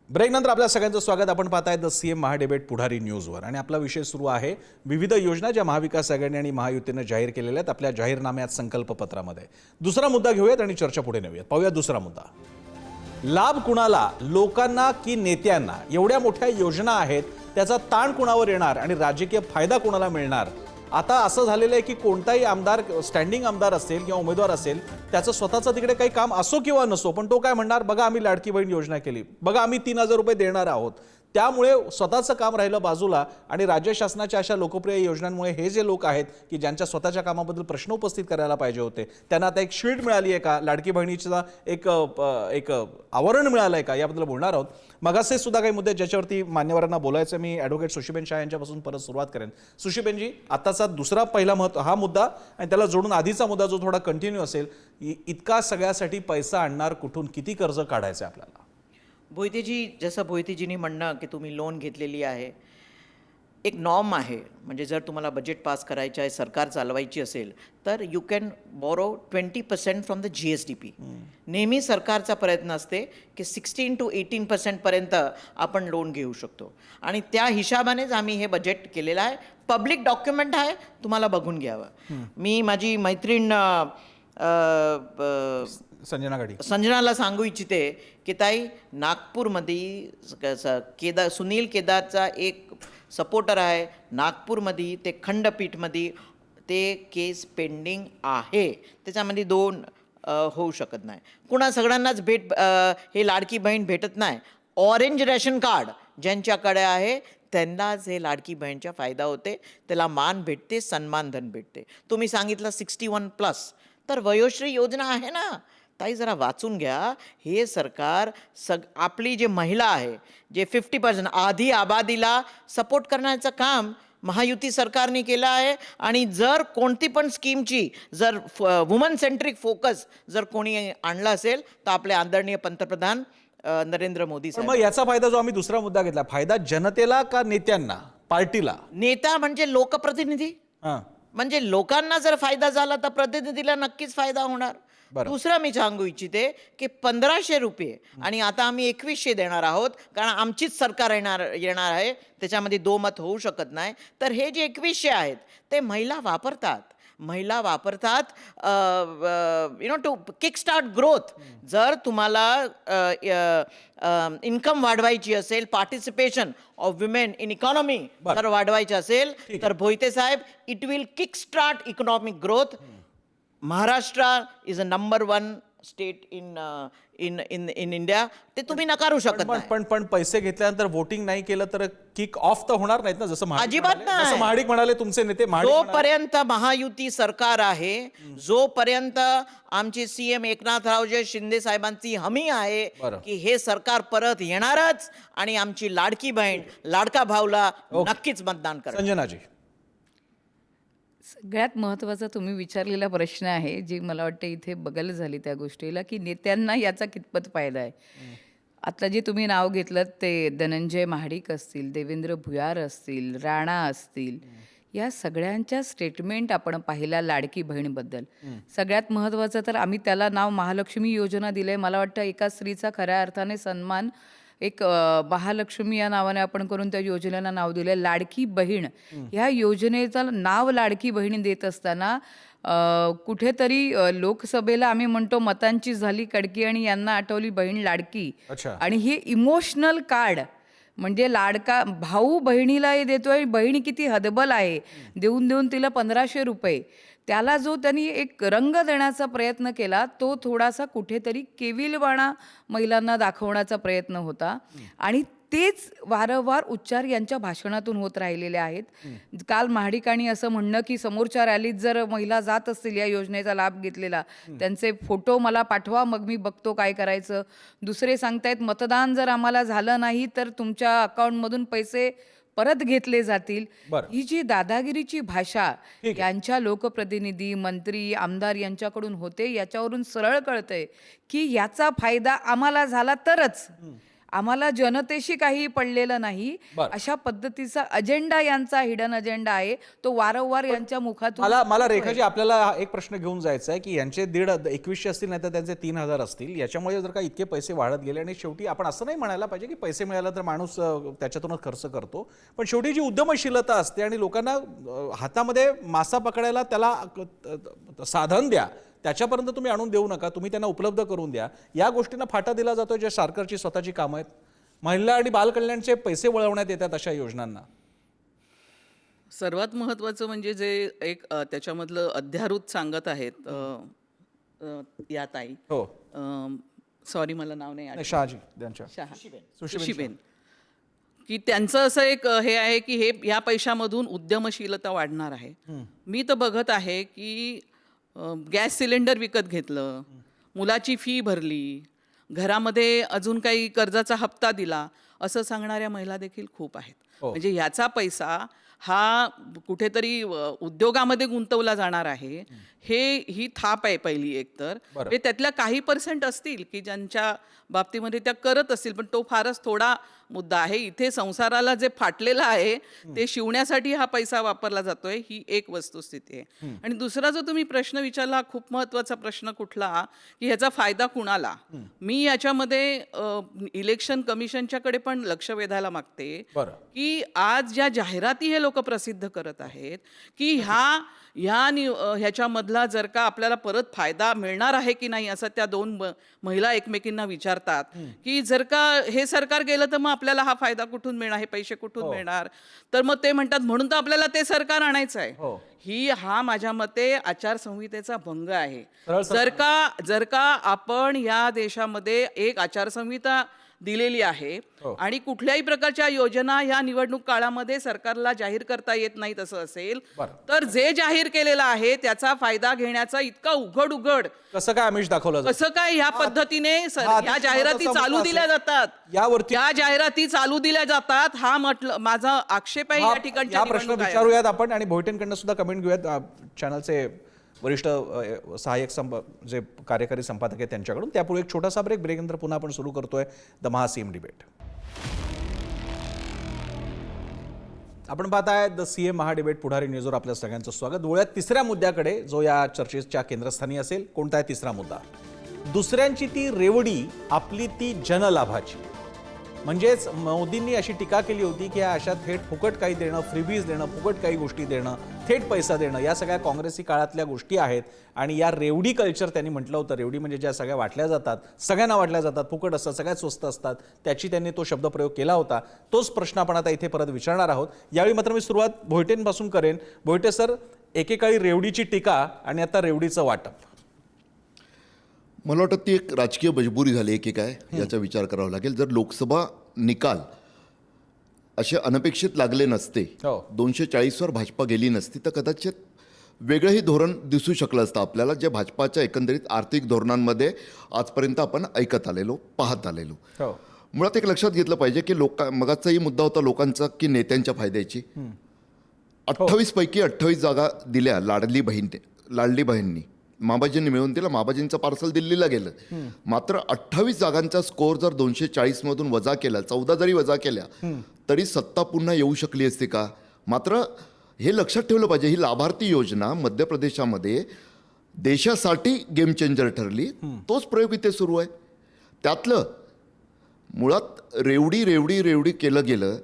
ब्रेक नंतर आपल्या सगळ्यांचं स्वागत. आपण पाहताय द सीएम महाडिबेट पुढारी न्यूजवर आणि आपला विषय सुरू आहे विविध योजना ज्या महाविकास आघाडी आणि महायुतीने जाहीर केलेल्या आहेत आपल्या जाहीरनाम्यात संकल्पपत्रामध्ये. दुसरा मुद्दा घेऊयात आणि चर्चा पुढे नेऊयात. पाहूया दुसरा मुद्दा. लाभ कुणाला, लोकांना की नेत्यांना? एवढ्या मोठ्या योजना आहेत त्याचा ताण कुणावर येणार आणि राजकीय फायदा कुणाला मिळणार? आता असं झालेलं आहे की कोणताही आमदार, स्टँडिंग आमदार असेल किंवा उमेदवार असेल, त्याचं स्वतःचं तिकडे काही काम असो किंवा नसो, पण तो काय म्हणणार, बघा आम्ही लाडकी बहीण योजना केली, बघा आम्ही 3,000 रुपये देणार आहोत. त्यामुळे स्वतःचं काम राहिलं बाजूला आणि राज्य शासनाच्या अशा लोकप्रिय योजनांमुळे हे जे लोक आहेत की ज्यांच्या स्वतःच्या कामाबद्दल प्रश्न उपस्थित करायला पाहिजे होते त्यांना आता एक शील्ड मिळाली आहे का, लाडकी बहिणीचा एक आवरण मिळालं आहे का, याबद्दल बोलणार आहोत. मगाचे सुद्धा काही मुद्दे ज्याच्यावरती मान्यवरांना बोलायचं. मी ॲडव्होकेट सुशीबेन शाह यांच्यापासून परत सुरुवात करेन. सुशीबेनजी, आताचा दुसरा पहिला हा मुद्दा आणि त्याला जोडून आधीचा मुद्दा जो थोडा कंटिन्यू असेल, इतका सगळ्यासाठी पैसा आणणार कुठून, किती कर्ज काढायचं आपल्याला? भोयतेजी, जसं भोयतेजींनी म्हणणं की तुम्ही लोन घेतलेली आहे, एक नॉर्म आहे. म्हणजे जर तुम्हाला बजेट पास करायचं आहे, सरकार चालवायची असेल तर you can borrow 20% from the GSDP. नेहमी सरकारचा प्रयत्न असते की 16 to 18% पर्यंत आपण लोन घेऊ शकतो आणि त्या हिशोबानेच आम्ही हे बजेट केलेलं आहे. पब्लिक डॉक्युमेंट आहे, तुम्हाला बघून घ्यावं. मी माझी मैत्रीण संजनाला सांगू इच्छिते की ताई, नागपूरमध्ये सुनील केदारचा एक सपोर्टर आहे. नागपूरमध्ये ते खंडपीठमध्ये ते केस पेंडिंग आहे. त्याच्यामध्ये 2 होऊ शकत नाही. कुणा सगळ्यांनाच हे लाडकी बहीण भेटत नाही. ऑरेंज रेशन कार्ड ज्यांच्याकडे आहे त्यांनाच हे लाडकी बहीणचा फायदा होते, त्याला मान भेटते, सन्मानधन भेटते. तुम्ही सांगितलं 61+, तर वयोश्री योजना आहे ना ताई, जरा वाचून घ्या. हे सरकार आपली जे महिला आहे, जे 50% आधी आबादीला सपोर्ट करण्याचं काम महायुती सरकारने केलं आहे. आणि जर कोणती पण स्कीमची जर वुमन सेंट्रिक फोकस जर कोणी आणला असेल तर आपले आदरणीय पंतप्रधान नरेंद्र मोदी साहेब. मग याचा फायदा जो आम्ही दुसरा मुद्दा घेतला, फायदा जनतेला का नेत्यांना, पार्टीला? नेता म्हणजे लोकप्रतिनिधी. म्हणजे लोकांना जर फायदा झाला तर प्रतिनिधीला नक्कीच फायदा होणार. दुसरं मी सांगू इच्छिते की 1,500 रुपये आणि आता आम्ही 2,100 देणार आहोत, कारण आमचीच सरकार येणार आहे, त्याच्यामध्ये 2 मत होऊ शकत नाही. तर हे जे 2,100 आहेत ते महिला वापरतात टू किक स्टार्ट ग्रोथ. जर तुम्हाला इन्कम वाढवायची असेल, participation of women in economy जर वाढवायची असेल तर भोयते साहेब, it will kick start economic growth. Maharashtra is a number 1 state in India. ते तुम्ही नकारू शकत नाही. पण पैसे घेतल्यानंतर वोटिंग नाही केलं तर किक ऑफ तर होणार नाहीत ना, जसं अजिबात नाही. महाडिक म्हणाले तुमचे नेते. जोपर्यंत महायुती सरकार आहे, जोपर्यंत आमचे CM एकनाथरावजी शिंदे साहेबांची हमी आहे की हे सरकार परत येणारच आणि आमची लाडकी बहीण, लाडका भाऊला नक्कीच मतदान करा. संजनाजी, सगळ्यात महत्त्वाचा तुम्ही विचारलेला प्रश्न आहे, जी मला वाटतं इथे बघायला झाली त्या गोष्टीला, की नेत्यांना याचा कितपत फायदा आहे. आता जे तुम्ही नाव घेतलं ते धनंजय महाडिक असतील, देवेंद्र भुयार असतील, राणा असतील, या सगळ्यांच्या स्टेटमेंट आपण पाहिल्या लाडकी बहीणबद्दल. सगळ्यात महत्त्वाचं तर आम्ही त्याला नाव महालक्ष्मी योजना दिलं आहे. मला वाटतं एका स्त्रीचा खऱ्या अर्थाने सन्मान एक महालक्ष्मी या नावाने आपण करून त्या योजनेला नाव दिलं आहे लाडकी बहीण. ह्या योजनेचं नाव लाडकी बहीण देत असताना कुठेतरी लोकसभेला आम्ही म्हणतो मतांची झाली कडकी आणि यांना आठवली बहीण लाडकी. अच्छा. आणि हे इमोशनल कार्ड म्हणजे लाडका भाऊ बहिणीला हे देतोय, बहीण किती हतबल आहे, देऊन देऊन तिला 1500 रुपये. त्याला जो त्यांनी एक रंग देण्याचा प्रयत्न केला तो थोडासा कुठेतरी केविलवाणा महिलांना दाखवण्याचा प्रयत्न होता. आणि तेच वारंवार उच्चार यांच्या भाषणातून होत राहिलेले आहेत. काल महाडिकांनी असं म्हणणं की समोरच्या रॅलीत जर महिला जात असतील या योजनेचा लाभ घेतलेला, त्यांचे फोटो मला पाठवा, मग मी बघतो काय करायचं. दुसरे सांगतायत मतदान जर आम्हाला झालं नाही तर तुमच्या अकाउंटमधून पैसे परत घेतले जातील. बरं. ही जी दादागिरीची भाषा यांच्या लोकप्रतिनिधी, मंत्री, आमदार यांच्याकडून होते, याच्यावरून सरळ कळतंय की याचा फायदा आम्हाला झाला तरच, आम्हाला जनतेशी काही पडलेलं नाही. बरं. अशा पद्धतीचा अजेंडा यांचा हिडन अजेंडा आहे, तो वारंवार यांच्या मुखातून मला रेखाजी आपल्याला एक प्रश्न घेऊन जायचा आहे की यांचे 2100 असतील नाही तर त्यांचे 3000 असतील. याच्यामुळे जर का इतके पैसे वाढत गेले आणि शेवटी आपण असं नाही म्हणायला पाहिजे की पैसे मिळाला तर माणूस त्याच्यातूनच खर्च करतो, पण शेवटी जी उद्यमशीलता असते आणि लोकांना हातामध्ये मासा पकडायला त्याला साधन द्या, त्याच्यापर्यंत तुम्ही आणून देऊ नका, तुम्ही त्यांना उपलब्ध करून द्या. या गोष्टींना फाटा दिला जातो ज्या सरकारची स्वतःची कामं आहेत. महिला आणि बालकल्याणचे पैसे वळवण्यात येतात अशा योजनांना. सर्वात महत्त्वाचं म्हणजे जे एक त्याच्यामधलं अध्यारूत सांगत आहेत या ताई, हो, सॉरी मला नाव नाही आठवत. शहाजी त्यांच्या सुशीबेन, की त्यांचं असं एक हे आहे की हे या पैशामधून उद्यमशीलता वाढणार आहे. मी तर बघत आहे की गॅस सिलेंडर विकत घेतलं, मुलाची फी भरली, घरामध्ये अजून काही कर्जाचा हप्ता दिला, असं सांगणाऱ्या महिला देखील खूप आहेत. म्हणजे ह्याचा पैसा हा कुठेतरी उद्योगामध्ये गुंतवला जाणार आहे, ही थाप आहे पहिली. एक तर हे त्यातल्या काही पर्सेंट असतील की ज्यांच्या बाबतीमध्ये त्या करत असतील, पण तो फारच थोडा मुद्दा आहे. इथे संसाराला जे फाटलेलं आहे ते शिवण्यासाठी हा पैसा वापरला जातोय, ही एक वस्तुस्थिती आहे. आणि दुसरा जो तुम्ही प्रश्न विचारला, खूप महत्त्वाचा प्रश्न कुठला, की ह्याचा फायदा कुणाला. मी याच्यामध्ये इलेक्शन कमिशनच्याकडे पण लक्ष वेधायला मागते की आज ज्या जाहिराती हे लोक प्रसिद्ध करत आहेत की ह्याच्यामधला जर का आपल्याला परत फायदा मिळणार आहे की नाही, असं त्या दोन महिला एकमेकींना विचारतात की जर का हे सरकार गेलं तर मग आपल्याला हा फायदा कुठून मिळणार, हे पैसे कुठून मिळणार. तर मग ते म्हणतात म्हणून तर आपल्याला ते सरकार आणायचं आहे. हा माझ्या मते आचारसंहितेचा भंग आहे. जर का आपण या देशामध्ये एक आचारसंहिता दिलेली आहे आणि कुठल्याही प्रकारच्या योजना या निवडणूक काळामध्ये सरकारला जाहीर करता येत नाहीत असं असेल तर जे जाहीर केलेलं आहे त्याचा फायदा घेण्याचा इतका उघड कसं काय आमिष दाखवलं जातं, कसं काय ह्या पद्धतीने ह्या जाहिराती चालू दिल्या जातात, या जाहिराती चालू दिल्या जातात, हा माझा आक्षेप आहे. या ठिकाणी हा प्रश्न विचारूयात आपण आणि भोईटेंकडनं सुद्धा कमेंट घेऊयात. चॅनलचे वरिष्ठ सहाय्यक जे कार्यकारी संपादक आहेत त्यांच्याकडून. त्यापूर्वी एक छोटासा ब्रेक नंतर पुन्हा आपण सुरू करतोय द महा सीएम डिबेट. आपण पाहताय द सीएम महा डिबेट पुढारी न्यूजवर आपल्या सगळ्यांचं स्वागत. वळूयात तिसऱ्या मुद्द्याकडे जो या चर्चेच्या केंद्रस्थानी असेल. कोणता आहे तिसरा मुद्दा? दुसऱ्यांची ती रेवडी, आपली ती जनलाभाची. म्हणजेच मोदींनी अशी टीका केली होती की अशा थेट फुकट काही देणं, फ्रीबीज देणं, फुकट काही गोष्टी देणं, थेट पैसा देणं, या सगळ्या काँग्रेसी काळातल्या गोष्टी आहेत. आणि या रेवडी कल्चर त्यांनी म्हटलं होतं. रेवडी म्हणजे ज्या सगळ्या वाटल्या जातात, सगळ्यांना वाटल्या जातात, फुकट असतात, सगळ्यात स्वस्त असतात, त्याची त्यांनी तो शब्दप्रयोग केला होता. तोच प्रश्न आपण आता इथे परत विचारणार आहोत. यावेळी मात्र मी सुरुवात भोईटेंपासून करेन. भोईटे सर, एकेकाळी रेवडीची टीका आणि आता रेवडीचं वाटप. मला वाटतं ती एक राजकीय मजबुरी झाली की काय याचा विचार करावा लागेल. जर लोकसभा निकाल असे अनपेक्षित लागले नसते, 240वर भाजपा गेली नसती, तर कदाचित वेगळंही धोरण दिसू शकलं असतं आपल्याला, जे भाजपाच्या एकंदरीत आर्थिक धोरणांमध्ये आजपर्यंत आपण ऐकत आलेलो, पाहत आलेलो. मुळात एक लक्षात घेतलं पाहिजे की मगाचाही मुद्दा होता लोकांचा की नेत्यांच्या फायद्याची. 28 पैकी 28 जागा दिल्या लाडली बहीणनी, माबाजींनी मिळवून दिला. माबाजींचं पार्सल दिल्लीला गेलं. मात्र 28 जागांचा स्कोअर जर 240 मधून वजा केला, 14 जरी वजा केल्या तरी सत्ता पुन्हा येऊ शकली असती का? मात्र हे लक्षात ठेवलं पाहिजे, ही लाभार्थी योजना मध्य प्रदेशामध्ये देशासाठी गेम चेंजर ठरली. तोच प्रयोग इथे सुरू आहे. त्यातलं मुळात रेवडी रेवडी रेवडी केलं गेलं.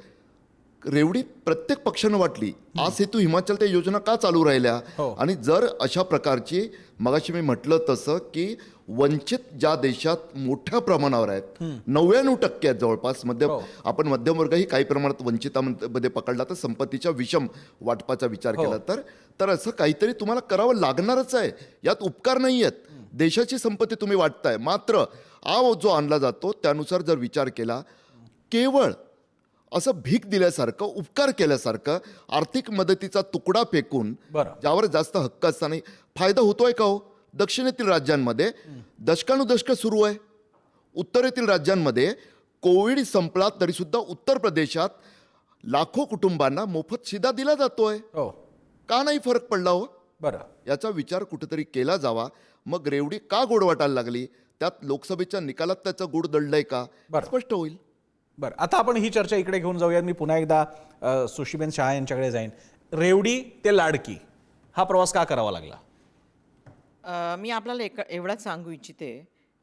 रेवडी प्रत्येक पक्षानं वाटली. आज हेतू हिमाचल त्या योजना का चालू राहिल्या. आणि जर अशा प्रकारची, मगाशी मी म्हटलं तसं की वंचित ज्या देशात मोठ्या प्रमाणावर आहेत, 99% आहेत जवळपास, आपण मध्यमवर्गही काही प्रमाणात वंचितांमध्ये पकडला तर संपत्तीच्या विषम वाटपाचा विचार केला तर असं काहीतरी तुम्हाला करावं लागणारच आहे. यात उपकार नाही आहेत. देशाची संपत्ती तुम्ही वाटताय, मात्र आव जो आणला जातो त्यानुसार जर विचार केला, केवळ असं भीक दिल्यासारखं, उपकार केल्यासारखं, आर्थिक मदतीचा तुकडा फेकून ज्यावर जास्त हक्क असताना फायदा होतोय का हो? दक्षिणेतील राज्यांमध्ये दशकानुदशकं सुरू आहे. उत्तरेतील राज्यांमध्ये कोविड संपला तरी सुद्धा उत्तर प्रदेशात लाखो कुटुंबांना मोफत शिधा दिला जातोय. का नाही फरक पडला हो? याचा विचार कुठेतरी केला जावा. मग रेवडी का गोड वाटायला लागली, त्यात लोकसभेच्या निकालात त्याचं गोड दडलंय का, स्पष्ट होईल. बरं, आता आपण ही चर्चा इकडे घेऊन जाऊयात. मी पुन्हा एकदा सुशीबेन शहा यांच्याकडे जाईन. रेवडी ते लाडकी हा प्रवास का करावा लागला? मी आपल्याला एवढाच सांगू इच्छिते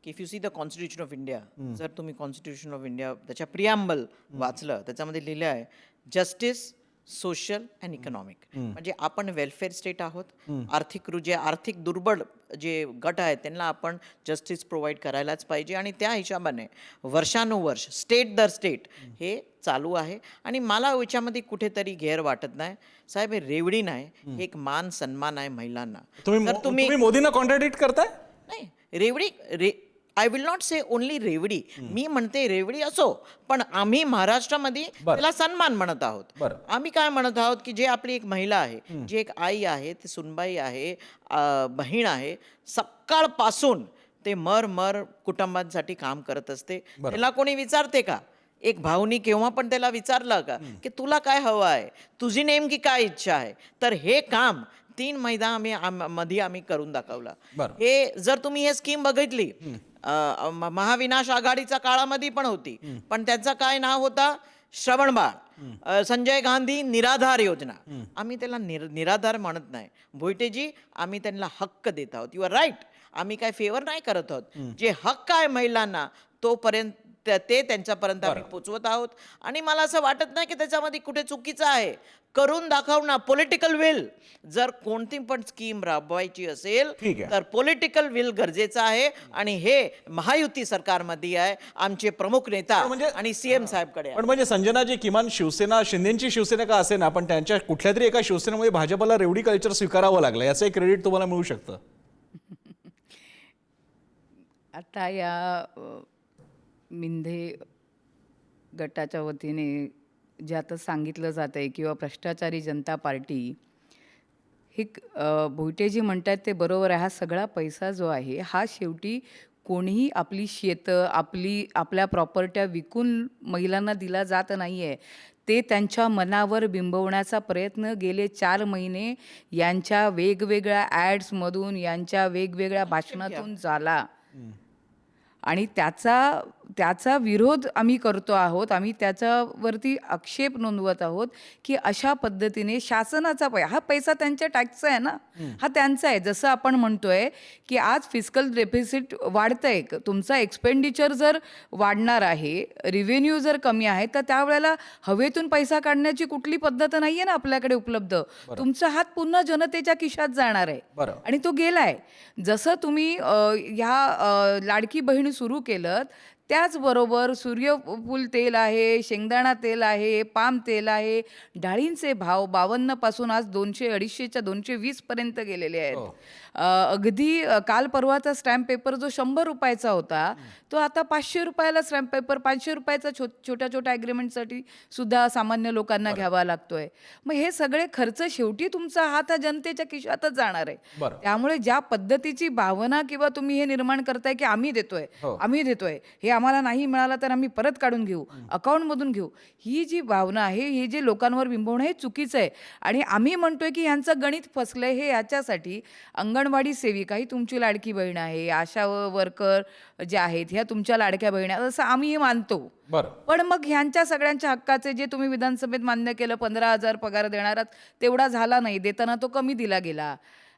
की if you see the constitution of India, जर तुम्ही कॉन्स्टिट्यूशन ऑफ इंडिया त्याच्या प्रिॲम्बल वाचलं, त्याच्यामध्ये लिहिलं आहे जस्टिस, सोशल अँड इकॉनॉमिक. म्हणजे आपण वेलफेअर स्टेट आहोत. आर्थिक दुर्बल जे गट आहेत त्यांना आपण जस्टिस प्रोव्हाइड करायलाच पाहिजे. आणि त्या हिशोबाने वर्षानुवर्ष स्टेट दर स्टेट हे चालू आहे. आणि मला याच्यामध्ये कुठेतरी गैर वाटत नाही. साहेब, हे रेवडी नाही, हे एक मान सन्मान आहे महिलांना. तुम्ही मोदींना कॉन्ट्रॅडिक्ट करताय? नाही, revdi I will not say only revdi. मी म्हणते रेवडी असो, पण आम्ही महाराष्ट्रामध्ये त्याला सन्मान म्हणत आहोत. आम्ही काय म्हणत आहोत की जे आपली एक महिला आहे, जी एक आई आहे, ती सुनबाई आहे, बहीण आहे, सकाळपासून ते मर कुटुंबांसाठी काम करत असते. त्याला कोणी विचारते का? एक भाऊनी केव्हा पण त्याला विचारलं का की तुला काय हवं आहे, तुझी नेमकी काय इच्छा आहे? तर हे काम 3 महिना मध्ये आम्ही करून दाखवलं. हे जर तुम्ही हे स्कीम बघितली, महाविनाश आघाडीच्या काळामध्ये पण होती, पण त्याचं काय नाव होता? श्रवणबाळ. संजय गांधी निराधार योजना. आम्ही त्याला निराधार म्हणत नाही भोईटेजी, आम्ही त्यांना हक्क देत आहोत. You are right. आम्ही काय फेवर नाही करत आहोत. जे हक्क आहे महिलांना तोपर्यंत ते त्यांच्यापर्यंत आम्ही पोचवत आहोत. आणि मला असं वाटत नाही की त्याच्यामध्ये कुठे चुकीचं आहे. करून दाखवणं, पॉलिटिकल विल. जर कोणती पण स्कीम राबवायची असेल तर पॉलिटिकल विल गरजेचं आहे. आणि हे महायुती सरकारमध्ये आहे. आमचे प्रमुख नेता आणि सीएम साहेबकडे. पण म्हणजे संजनाजी, किमान शिवसेना, शिंदेची शिवसेना का असे ना, पण त्यांच्या कुठल्या तरी एका शिवसेनेमध्ये भाजपला रेवडी कल्चर स्वीकारावं लागलं, याचं एक क्रेडिट तुम्हाला मिळू शकतं. आता या मिंधे गटाच्या वतीने जे आता सांगितलं जात आहे किंवा भ्रष्टाचारी जनता पार्टी, हे भोईटेजी म्हणतात ते बरोबर आहे. हा सगळा पैसा जो आहे हा शेवटी कोणीही आपली शेतं, आपल्या प्रॉपर्ट्या विकून महिलांना दिला जात नाही आहे. ते त्यांच्या मनावर बिंबवण्याचा प्रयत्न गेले 4 महिने यांच्या वेगवेगळ्या ॲड्समधून, यांच्या वेगवेगळ्या भाषणातून झाला. आणि त्याचा विरोध आम्ही करतो आहोत. आम्ही त्याच्यावरती आक्षेप नोंदवत आहोत की अशा पद्धतीने शासनाचा हा पैसा त्यांच्या टॅक्सचा आहे ना, हा त्यांचा आहे. जसं आपण म्हणतोय की आज फिस्कल डेफिसिट वाढतंय, तुमचा एक्सपेंडिचर जर वाढणार आहे, रिव्हेन्यू जर कमी आहे, तर त्यावेळेला हवेतून पैसा काढण्याची कुठली पद्धत नाही आहे ना आपल्याकडे उपलब्ध. तुमचा हात पुन्हा जनतेच्या खिशात जाणार आहे आणि तो गेलाय. जसं तुम्ही ह्या लाडकी बहीण सुरू केलं, त्याचबरोबर सूर्यफूल तेल आहे, शेंगदाणा तेल आहे, पाम तेल आहे, डाळींचे भाव 52 पासून आज 200-250च्या 220 पर्यंत गेलेले आहेत. अगदी काल परवाचा स्टॅम्प पेपर जो 100 रुपयाचा होता तो आता 500 रुपयाला स्टॅम्प पेपर, 500 रुपयाचा छोट्या छोट्या ॲग्रीमेंटसाठी सुद्धा सामान्य लोकांना घ्यावा लागतोय. मग हे सगळे खर्च शेवटी तुमचा हात हा जनतेच्या खिशातच जाणार आहे. त्यामुळे ज्या पद्धतीची भावना किंवा तुम्ही हे निर्माण करताय की आम्ही देतोय, हे आम्हाला नाही मिळालं तर आम्ही परत काढून घेऊ, अकाउंटमधून घेऊ, ही जी भावना आहे, हे जे लोकांवर बिंबवणं हे चुकीचं आहे. आणि आम्ही म्हणतोय की ह्यांचं गणित फसलंय. हे याच्यासाठी अंगणवाडी सेविका ही तुमची लाडकी बहीण आहे, आशा वर्कर जे आहेत ह्या तुमच्या लाडक्या बहिणी, असं आम्ही मानतो. पण मग ह्यांच्या सगळ्यांच्या हक्काचे जे तुम्ही विधानसभेत मान्य केलं 15,000 पगार देणारा, तेवढा झाला नाही, देताना तो कमी दिला गेला.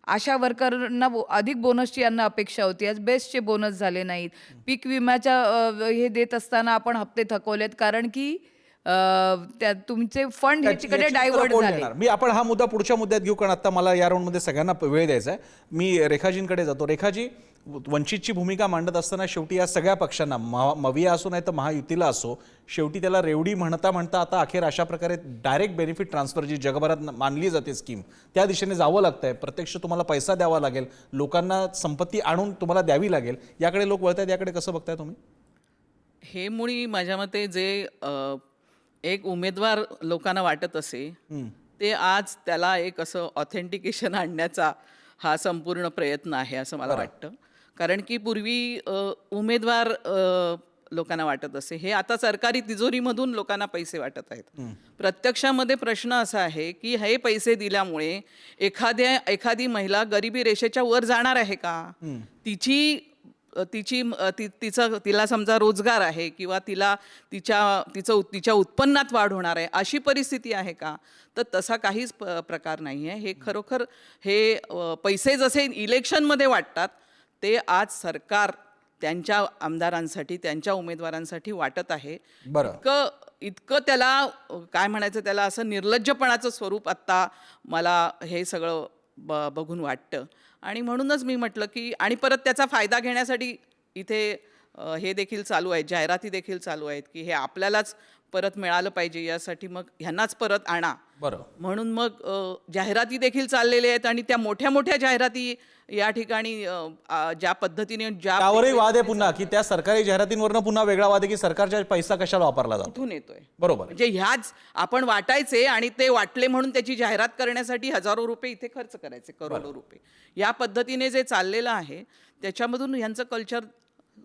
आशा वर्करांना अधिक बोनसची यांना अपेक्षा होती, आज बेस्टचे बोनस झाले नाहीत. पीक विम्याच्या हे देत असताना आपण हप्ते थकवलेत, कारण की त्या तुमचे फंड ह्याच्याकडे याची डायव्हर्ट उत्तरं कोण झाले. देणार? आपण हा मुद्दा पुढच्या मुद्द्यात घेऊ, कारण आता मला या राऊंडमध्ये सगळ्यांना वेळ द्यायचा आहे. मी रेखाजींकडे जातो. रेखाजी, वंचितची भूमिका मांडत असताना शेवटी या सगळ्या पक्षांना, मविया असो नाही तर महायुतीला असो, शेवटी त्याला रेवडी म्हणता म्हणता आता अखेर अशा प्रकारे डायरेक्ट बेनिफिट ट्रान्सफर जी जगभरात मानली जाते स्कीम, त्या दिशेने जावं लागतंय. प्रत्यक्ष तुम्हाला पैसा द्यावा लागेल, लोकांना संपत्ती आणून तुम्हाला द्यावी लागेल. याकडे लोक वळतायत, याकडे कसं बघताय तुम्ही? हे मुळी माझ्या मते जे एक उमेदवार लोकांना वाटत असे ते आज त्याला एक असं ऑथेंटिकेशन आणण्याचा हा संपूर्ण प्रयत्न आहे असं मला वाटतं. कारण की पूर्वी उमेदवार लोकांना वाटत असे, हे आता सरकारी तिजोरीमधून लोकांना पैसे वाटत आहेत. प्रत्यक्षामध्ये प्रश्न असा आहे की हे पैसे दिल्यामुळे एखादी महिला गरिबी रेषेच्या वर जाणार आहे का? तिला समजा रोजगार आहे किंवा तिच्या उत्पन्नात वाढ होणार आहे, अशी परिस्थिती आहे का? तर तसा काहीच प्रकार नाही आहे. हे खरोखर हे पैसे जसे इलेक्शनमध्ये वाटतात ते आज सरकार त्यांच्या आमदारांसाठी, त्यांच्या उमेदवारांसाठी वाटत आहे. इतकं त्याला काय म्हणायचं, त्याला असं निर्लज्जपणाचं स्वरूप आत्ता मला हे सगळं बघून वाटतं. आणि म्हणूनच मी म्हटलं की, आणि परत त्याचा फायदा घेण्यासाठी इथे हे देखील चालू आहे, जाहिराती देखील चालू आहेत की हे आपल्यालाच परत मिळालं पाहिजे, यासाठी मग ह्यांनाच परत आणा. म्हणून मग जाहिराती देखील चाललेल्या आहेत. आणि त्या मोठ्या मोठ्या जाहिराती या ठिकाणी ज्या पद्धतीने त्यावरही वाद आहे पुन्हा, की त्या सरकारी जाहिरातींवरनं पुन्हा वेगळा वाद आहे की सरकारचा पैसा कशाला वापरला जातो, कुठून येतोय. बरोबर. म्हणजे ह्याच आपण वाटायचे आणि ते वाटले म्हणून त्याची जाहिरात करण्यासाठी हजारो रुपये इथे खर्च करायचे, करोडो रुपये. या पद्धतीने जे चाललेलं आहे त्याच्यामधून ह्यांचं कल्चर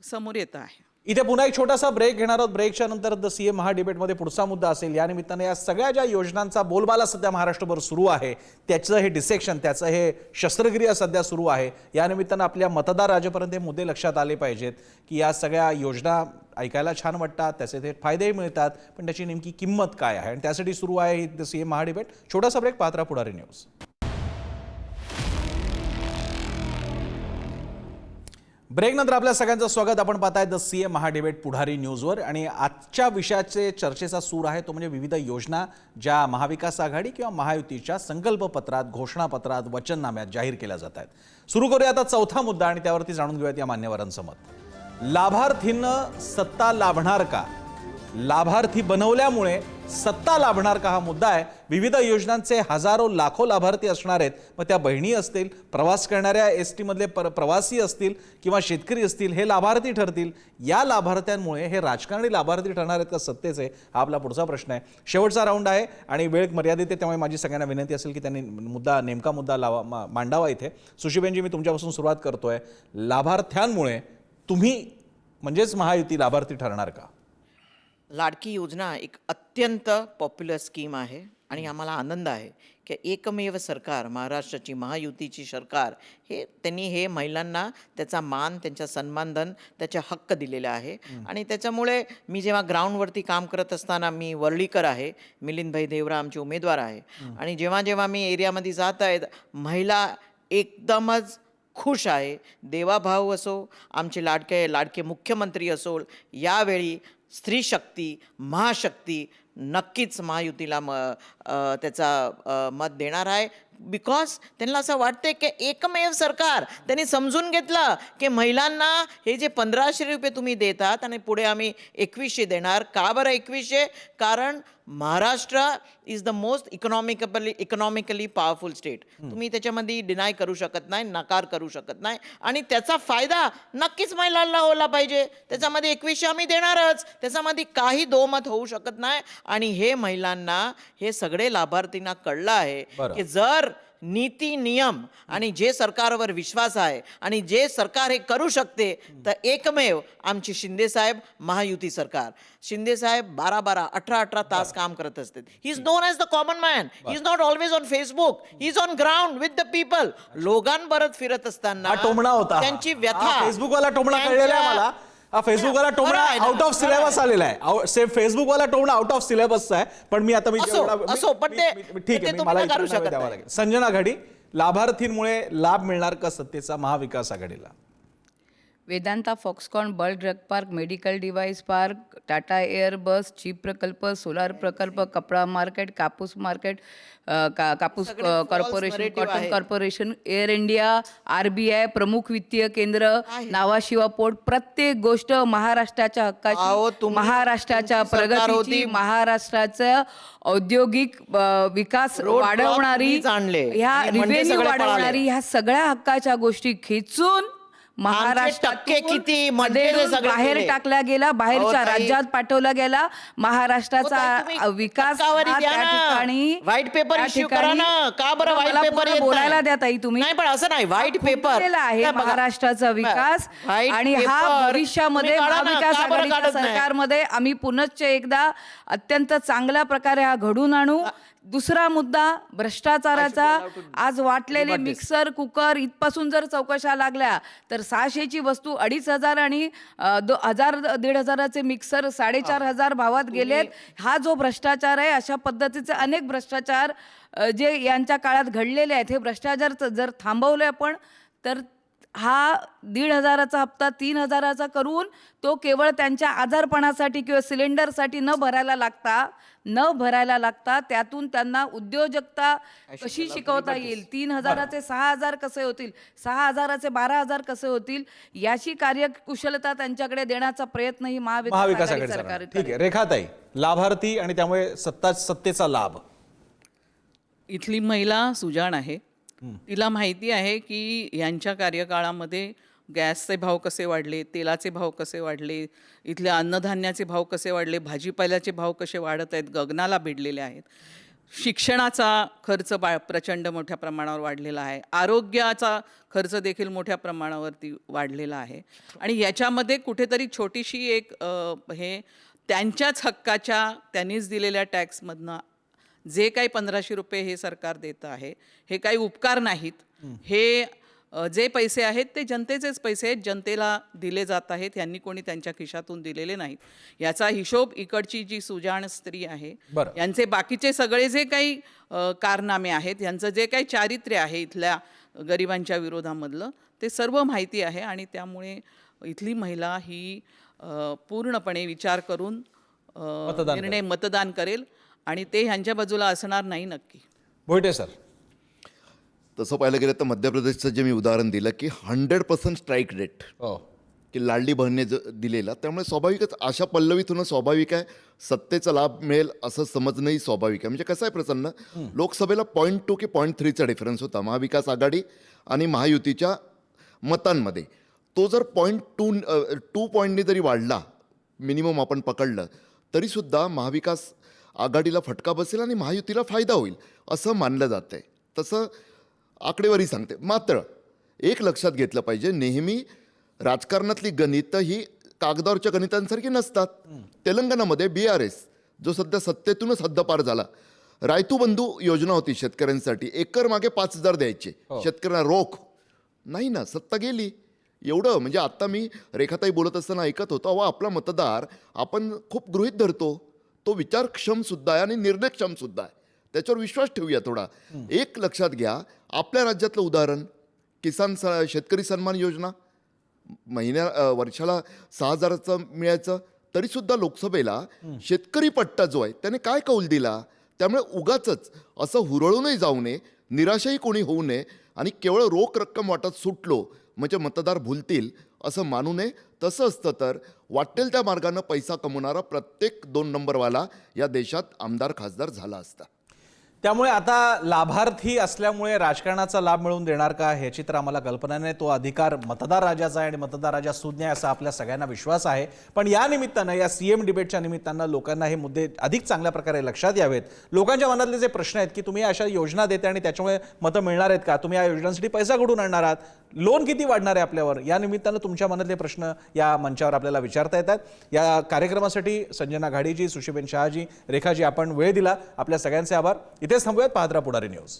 समोर येतं आहे. इथे पुन्हा एक छोटासा ब्रेक घेणार आहोत. ब्रेकच्या नंतर द सीएम महा डिबेटमध्ये पुढचा मुद्दा असेल. या निमित्ताने या सगळ्या ज्या योजनांचा बोलबाला सध्या महाराष्ट्रभर सुरू आहे, त्याचं हे डिसेक्शन, त्याचं हे शस्त्रक्रिया सध्या सुरू आहे. या निमित्तानं आपल्या मतदार राजापर्यंत हे मुद्दे लक्षात आले पाहिजेत की या सगळ्या योजना ऐकायला छान वाटतात, त्याचे ते फायदेही मिळतात, पण त्याची नेमकी किंमत काय आहे, आणि त्यासाठी सुरू आहे द सीएम महा डिबेट. छोटासा ब्रेक, पाहत राहा पुढारी न्यूज. ब्रेकनंतर आपल्या सगळ्यांचं स्वागत. आपण पाहताय द सीएम महा डिबेट पुढारी न्यूजवर. आणि आजच्या विषयाचे चर्चेचा सूर आहे तो म्हणजे विविध योजना ज्या महाविकास आघाडी किंवा महायुतीच्या संकल्पपत्रात, घोषणापत्रात, वचननाम्यात जाहीर केल्या जात आहेत. सुरू करूया आता चौथा मुद्दा आणि त्यावरती जाणून घेऊयात या मान्यवरांचं मत. लाभार्थींना सत्ता लाभणार का? लाभार्थी बनवल्यामुळे सत्ता लाभणार का, हा मुद्दा आहे. विविध योजनांचे हजारो लाखो लाभार्थी असणार आहेत. मग त्या बहिणी असतील, प्रवास करणाऱ्या एसटी मधले प्रवासी असतील किंवा शेतकरी असतील, हे लाभार्थी ठरतील. या लाभार्थ्यांमुळे हे राजकारणी लाभार्थी ठरणार आहेत का सत्तेचे, हा आपला पुढचा प्रश्न आहे. शेवटचा राऊंड आहे आणि वेळ मर्यादित आहे, त्यामुळे माझी सगळ्यांना विनंती असेल की त्यांनी नेमका मुद्दा मांडावा इथे. सुशीबेनजी, मी तुमच्यापासून सुरुवात करतोय. लाभार्थ्यांमुळे तुम्ही म्हणजेच महायुती लाभार्थी ठरणार का? लाडकी योजना एक अत्यंत पॉप्युलर स्कीम आहे आणि आम्हाला आनंद आहे की एकमेव सरकार, महाराष्ट्राची महायुतीची सरकार, त्यांनी हे महिलांना त्याचा मान, त्यांचा सन्मानधन, त्याचे हक्क दिलेले आहे. आणि त्याच्यामुळे मी जेव्हा ग्राउंडवरती काम करत असताना, मी वर्लीकर आहे, मिलिंदभाई देवरा आमचे उमेदवार आहे, आणि जेव्हा जेव्हा मी एरियामध्ये जात आहे, महिला एकदमच खुश आहे. देवाभाऊ असो, आमचे लाडके मुख्यमंत्री असो, यावेळी स्त्री शक्ती, महाशक्ती नक्कीच महायुतीला त्याचा मत देणार आहे. बिकॉज त्यांना असं वाटते की एकमेव सरकार त्यांनी समजून घेतलं की महिलांना हे जे 1500 रुपये तुम्ही देतात आणि पुढे आम्ही 2100 देणार. का बरं 2100? कारण Maharashtra is the most economically powerful state. तुम्ही त्याच्यामध्ये डिनाय करू शकत नाही, नकार करू शकत नाही, आणि त्याचा फायदा नक्कीच महिलांना होला पाहिजे. त्याच्यामध्ये 2100 आम्ही देणारच, त्याच्यामध्ये काही दोमत होऊ शकत नाही. आणि हे महिलांना, हे सगळे लाभार्थींना कळलं आहे की जर नीती, नियम आणि जे सरकारवर विश्वास आहे आणि जे सरकार हे करू शकते, तर एकमेव आमची शिंदेसाहेब महायुती सरकार. शिंदेसाहेब 12-12, 18-18 तास काम करत असतात. He is non as the common man. He is not always on Facebook. He is on ground with the people. लोकांबरोबर फिरत असताना टोमणा होता, त्यांची व्यथा, फेसबुकवाला टोमणा कळलेला आहे मला. हा फेसबुकवाला टोमणा आउट ऑफ सिलेबस आलेला आहे. फेसबुकवाला टोमणा आउट ऑफ सिलेबसचा आहे. पण मी आता असो, पण ते ठीक आहे, तुम्ही मला नकारू शकत द्यावा लागेल. संजना घाडी, लाभार्थींमुळे लाभ मिळणार का सत्तेचा महाविकास आघाडीला? Vedanta, Foxconn, bulk drug park, medical device park, Tata airbus, chip प्रकल्प, सोलार प्रकल्प, कपडा मार्केट, कापूस मार्केट, कापूस corporation, cotton corporation, Air India, RBI, प्रमुख वित्तीय केंद्र, नावाशिवा पोर्ट, प्रत्येक गोष्ट महाराष्ट्राच्या हक्काची, महाराष्ट्राच्या प्रगतीची, महाराष्ट्राचं औद्योगिक विकास वाढवणारी, ह्या रिव्हेन्यू वाढवणारी, ह्या सगळ्या हक्काच्या गोष्टी खेचून महाराष्ट्रातून बाहेर टाकला गेला, बाहेरच्या राज्यात पाठवला गेला. महाराष्ट्राचा विकास हा त्या ठिकाणी व्हाईट पेपर इश्यू करा ना. का बरं व्हाईट पेपर बोलायला द्या ताई तुम्ही? नाही, पण असं नाही, व्हाईट पेपर आहे महाराष्ट्राचा विकास आणि हा भविष्यामध्ये महाविकास आघाडीच्या सरकारमध्ये आम्ही पुनश्च एकदा अत्यंत चांगल्या प्रकारे हा घडून आणू. दुसरा मुद्दा भ्रष्टाचाराचा. आज वाटलेले मिक्सर कुकर इथपासून जर चौकशा लागल्या तर 600ची वस्तू 2500 आणि 1000-1500चे मिक्सर 4500 भावात गेलेत. हा जो भ्रष्टाचार आहे, अशा पद्धतीचे अनेक भ्रष्टाचार जे यांच्या काळात घडलेले आहेत, हे भ्रष्टाचार जर थांबवले आपण तर हा 1500चा हप्ता 3000चा करून तो केवळ त्यांच्या आजारपणासाठी किंवा सिलेंडरसाठी न भरायला लागता त्यातून त्यांना उद्योजकता कशी शिकवता येईल, 3000चे 6000 कसे होतील, 6000चे 12000 कसे होतील, याची कार्यकुशलता त्यांच्याकडे देण्याचा प्रयत्न ही महाविकास आघाडी सरकार. ठीक आहे रेखाताई, लाभार्थी आणि त्यामुळे सत्तेचा लाभ. इथली महिला सुजाण आहे. तिला माहिती आहे की यांच्या कार्यकाळामध्ये गॅसचे भाव कसे वाढले, तेलाचे भाव कसे वाढले, इथल्या अन्नधान्याचे भाव कसे वाढले, भाजीपाल्याचे भाव कसे वाढत आहेत, गगनाला भिडलेले आहेत. शिक्षणाचा खर्च प्रचंड मोठ्या प्रमाणावर वाढलेला आहे. आरोग्याचा खर्च देखील मोठ्या प्रमाणावरती वाढलेला आहे. आणि याच्यामध्ये कुठेतरी छोटीशी एक हे त्यांच्याच हक्काच्या त्यांनीच दिलेल्या टॅक्समधनं जे काही 1500 रुपये हे सरकार देतं आहे, हे काही उपकार नाहीत. हे जे पैसे आहेत ते जनतेचेच पैसे आहेत, जनतेला दिले जात आहेत. यांनी कोणी त्यांच्या खिशातून दिलेले नाहीत. याचा हिशोब इकडची जी सुजाण स्त्री आहे, यांचे बाकीचे सगळे जे काही कारनामे आहेत, यांचं जे काही चारित्र्य आहे इथल्या गरिबांच्या विरोधामधलं, ते सर्व माहिती आहे. आणि त्यामुळे इथली महिला ही पूर्णपणे विचार करून मतदान करेल आणि ते ह्यांच्या बाजूला असणार नाही नक्की. भोईटे सर, तसं पाहायला गेलं तर मध्य प्रदेशचं जे मी उदाहरण दिलं की 100% स्ट्राईक रेट की लाडली बहिणीने दिलेला, त्यामुळे स्वाभाविकच अशा पल्लवीतून स्वाभाविक आहे सत्तेचा लाभ मिळेल असं समजणंही स्वाभाविक आहे. म्हणजे कसं आहे प्रसन्न, लोकसभेला 0.2 की 0.3चा डिफरन्स होता महाविकास आघाडी आणि महायुतीच्या मतांमध्ये. तो जर 0.2 पॉईंटने जरी वाढला, मिनिमम आपण पकडलं, तरीसुद्धा महाविकास आघाडीला फटका बसेल आणि महायुतीला फायदा होईल असं मानलं जातं आहे. तसं आकडेवारी सांगते. मात्र एक लक्षात घेतलं पाहिजे, नेहमी राजकारणातली गणितं ही कागदावरच्या गणितांसारखी नसतात. तेलंगणामध्ये BRS जो सध्या सत्तेतूनच हद्दपार झाला, रायतू बंधू योजना होती शेतकऱ्यांसाठी, एकर मागे 5000 द्यायचे शेतकऱ्यांना रोख. नाही ना, सत्ता गेली. एवढं म्हणजे आता मी रेखाताई बोलत असताना ऐकत होतो, अहो आपला मतदार आपण खूप गृहीत धरतो, तो विचारक्षम सुद्धा आहे आणि निर्णयक्षम सुद्धा आहे. त्याच्यावर विश्वास ठेवूया थोडा. एक लक्षात घ्या, आपल्या राज्यातलं उदाहरण शेतकरी सन्मान योजना, वर्षाला 6000चं मिळायचं, तरीसुद्धा लोकसभेला शेतकरी पट्टा जो आहे त्याने काय कौल दिला. त्यामुळे उगाचच असं हुरळूनही जाऊ नये, निराशाही कोणी होऊ नये आणि केवळ रोख रक्कम वाटत सुटलो म्हणजे मतदार भुलतील असं मानू नये. तसं असतं तर वाटेल त्या मार्गानं पैसा कमवणारा प्रत्येक 2 नंबरवाला या देशात आमदार खासदार झाला असता. त्यामुळे आता लाभार्थी असल्यामुळे राजकारणाचा लाभ मिळवून देणार का ह्याची तर आम्हाला कल्पना नाही. तो अधिकार मतदार राजाचा आहे आणि मतदार राजा सुज्ञ आहे असा आपल्या सगळ्यांना विश्वास आहे. पण या निमित्तानं, या CM डिबेटच्या निमित्तानं लोकांना हे मुद्दे अधिक चांगल्या प्रकारे लक्षात यावेत. लोकांच्या मनातले जे प्रश्न आहेत की तुम्ही अशा योजना देते आणि त्याच्यामुळे मतं मिळणार आहेत का, तुम्ही या योजनांसाठी पैसा कुठून आणणार आहात, लोन किती वाढणार आहे आपल्यावर, या निमित्तानं तुमच्या मनातले प्रश्न या मंचावर आपल्याला विचारता येतात. या कार्यक्रमासाठी संजना घाडीजी, सुशीबेन शहाजी, रेखाजी आपण वेळ दिला, आपल्या सगळ्यांचे आभार. इथेच थांबूयात. पाहत राहा पुढारी न्यूज.